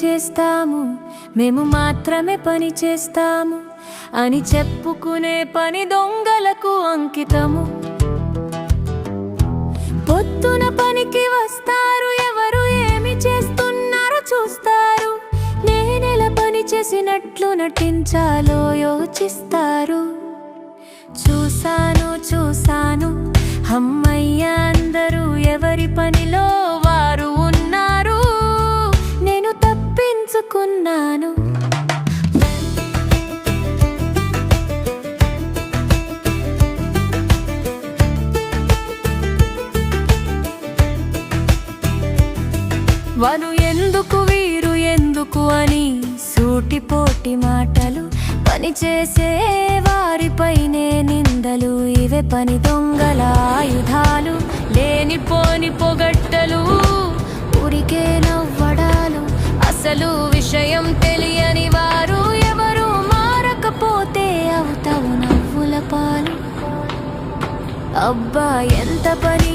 చేస్తాము, మేము మాత్రమే పని చేస్తాము అని చెప్పుకునే పని దొంగలకు అంకితము. పొద్దున పనికి వస్తారు, ఎవరు ఏమి చేస్తున్నారో చూస్తారు, నేనెలా పని చేసినట్లు నటించాలో యోచిస్తారు. చూసాను అమ్మయ్య, అందరూ ఎవరి పనిలో వారు ఉన్నారు, నేను తప్పించుకున్నాను. వారు ఎందుకు వీరు ఎందుకు అని సూటిపోటి మాటలు, పనిచేసే వారిపైనే నిందలు, ఇవే పని దొంగల ఆయుధాలు. లేనిపోని పొగట్టలు, ఊరికే నవ్వడాలు, అసలు విషయం తెలియని వారు ఎవరు మారకపోతే అవుతావు నవ్వుల పాలు. అబ్బా ఎంత పని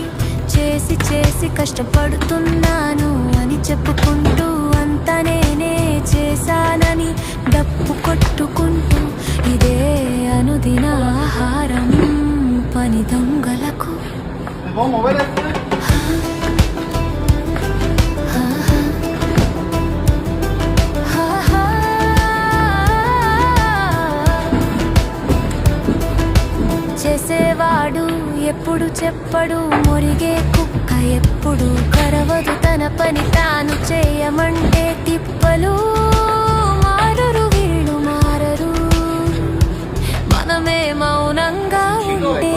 చేసి కష్టపడుతున్నాను అని చెప్పుకుంటూ అంతా నేనే చేశానని డప్పు కొట్టుకుంటూ, ఇదే అనుదిన ఆహారం పని దొంగలకు. చేసేవాడు ఎప్పుడు చెప్పడు, మురిగే కుక్క ఎప్పుడు కరవదు, తన పని తాను చేయమంటే తిప్పలు. మారరు వీళ్ళు మారరు, మనమే మౌనంగా ఉంటే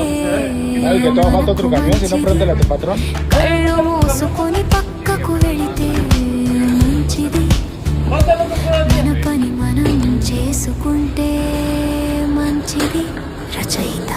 కళ్ళు మూసుకొని పక్కకు వెళితే మంచిది. మన పని మనం చేసుకుంటే మంచిది. రచయిత.